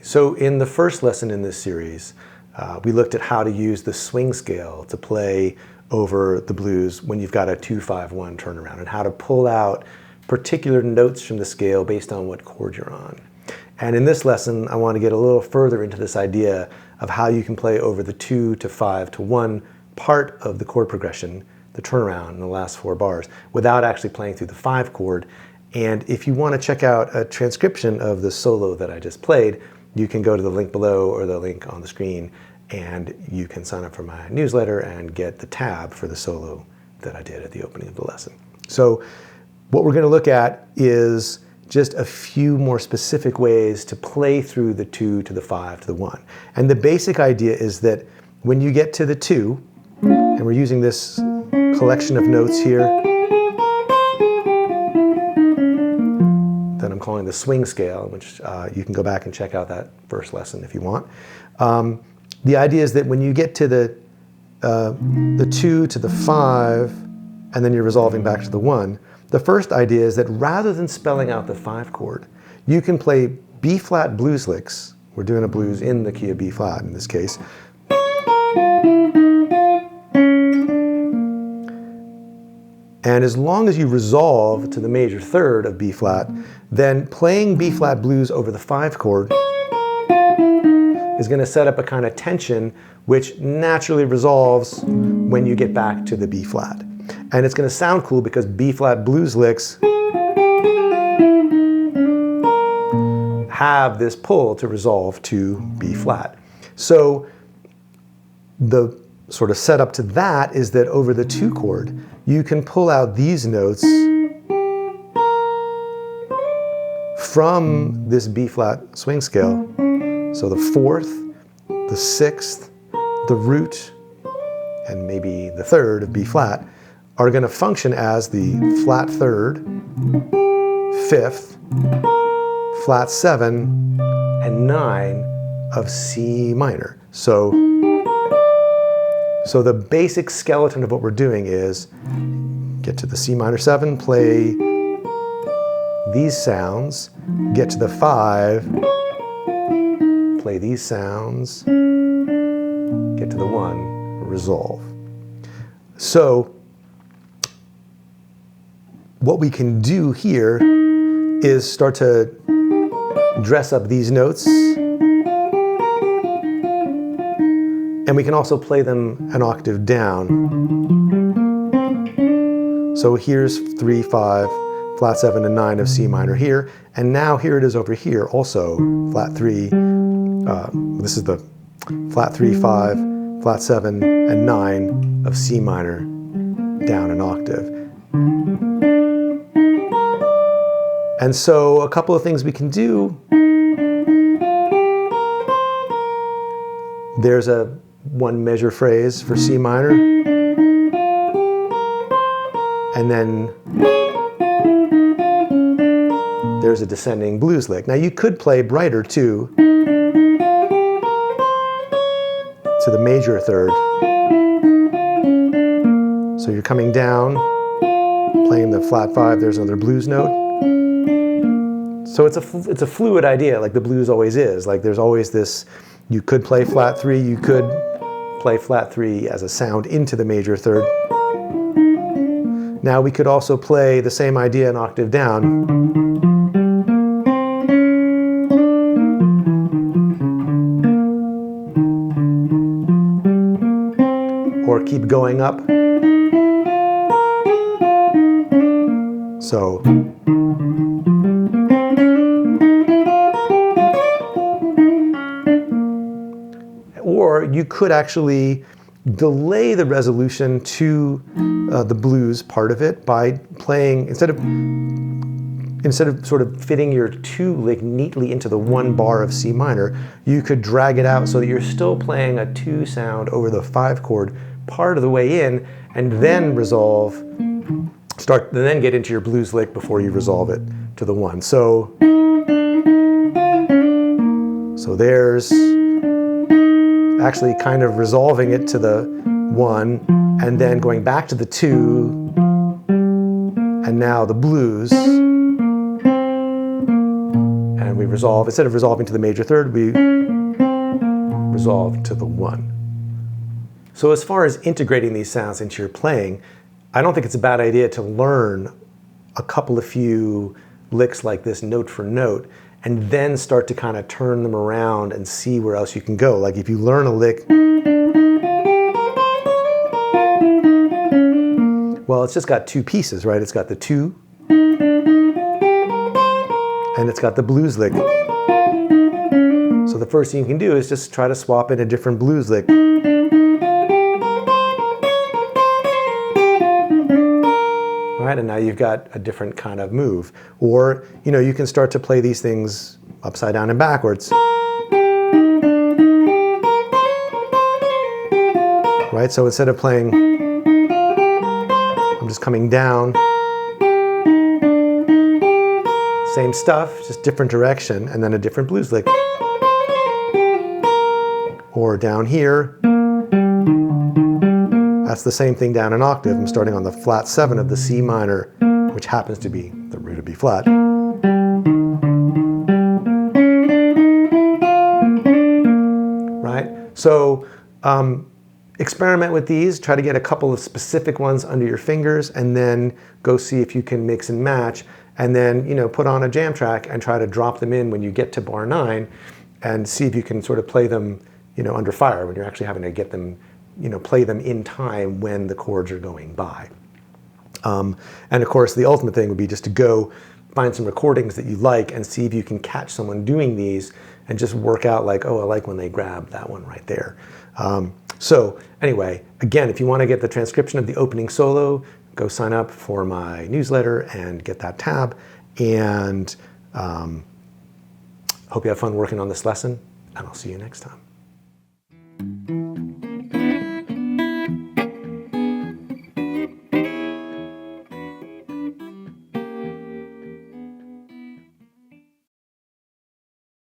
Okay, so in the first lesson in this series, we looked at how to use the swing scale to play over the blues when you've got a 2-5-1 turnaround, and how to pull out particular notes from the scale based on what chord you're on. And in this lesson, I want to get a little further into this idea of how you can play over the 2 to 5 to 1 part of the chord progression, the turnaround in the last 4 bars, without actually playing through the 5 chord. And if you want to check out a transcription of the solo that I just played, you can go to the link below or the link on the screen, and you can sign up for my newsletter and get the tab for the solo that I did at the opening of the lesson. So what we're going to look at is just a few more specific ways to play through the 2 to the 5 to the 1. And the basic idea is that when you get to the 2, and we're using this collection of notes here that I'm calling the swing scale, which you can go back and check out that first lesson if you want. The idea is that when you get to the 2 to the 5, and then you're resolving back to the 1, the first idea is that rather than spelling out the 5 chord, you can play B-flat blues licks. We're doing a blues in the key of B-flat in this case. And as long as you resolve to the major third of B-flat, then playing B-flat blues over the 5 chord is going to set up a kind of tension which naturally resolves when you get back to the B-flat. And it's going to sound cool because B-flat blues licks have this pull to resolve to B-flat. So the sort of setup to that is that over the 2 chord, you can pull out these notes from this B-flat swing scale. So the 4th, the 6th, the root, and maybe the 3rd of B-flat are going to function as the flat 3rd, 5th, flat 7, and 9 of C minor. So the basic skeleton of what we're doing is get to the C minor 7, play these sounds, get to the 5, play these sounds, get to the 1, resolve. So what we can do here is start to dress up these notes, and we can also play them an octave down. So here's 3, 5, flat 7, and 9 of C minor here, and now here it is over here also, flat 3, this is the flat 3, 5, flat 7, and 9 of C minor down an octave. And so a couple of things we can do. There's a 1 measure phrase for C minor, and then there's a descending blues lick. Now you could play brighter too, to the major 3rd. So you're coming down, playing the flat 5, there's another blues note. So it's a fluid idea, like the blues always is. Like there's always this, you could play flat 3, you could play flat 3 as a sound into the major 3rd. Now we could also play the same idea an octave down. Or keep going up. So or you could actually delay the resolution to the blues part of it by playing, instead of sort of fitting your 2 lick neatly into the 1 bar of C minor, you could drag it out so that you're still playing a 2 sound over the 5 chord part of the way in, and then resolve, then get into your blues lick before you resolve it to the 1. So there's actually kind of resolving it to the 1, and then going back to the 2, and now the blues, and we resolve, instead of resolving to the major third, we resolve to the 1. So as far as integrating these sounds into your playing, I don't think it's a bad idea to learn a couple of few licks like this note for note, and then start to kind of turn them around and see where else you can go. Like if you learn a lick, well, it's just got 2 pieces, right? It's got the 2, and it's got the blues lick. So the first thing you can do is just try to swap in a different blues lick. Right, and now you've got a different kind of move. Or, you know, you can start to play these things upside down and backwards. Right, so instead of playing, I'm just coming down. Same stuff, just different direction, and then a different blues lick. Or down here, that's the same thing down an octave. I'm starting on the flat 7 of the C minor, which happens to be the root of B flat. Right? So experiment with these, try to get a couple of specific ones under your fingers, and then go see if you can mix and match, and then, you know, put on a jam track and try to drop them in when you get to bar 9, and see if you can sort of play them, you know, under fire, when you're actually having to get them, you know, play them in time when the chords are going by. And of course, the ultimate thing would be just to go find some recordings that you like and see if you can catch someone doing these and just work out like, oh, I like when they grab that one right there. So anyway, again, if you want to get the transcription of the opening solo, go sign up for my newsletter and get that tab. And hope you have fun working on this lesson, and I'll see you next time.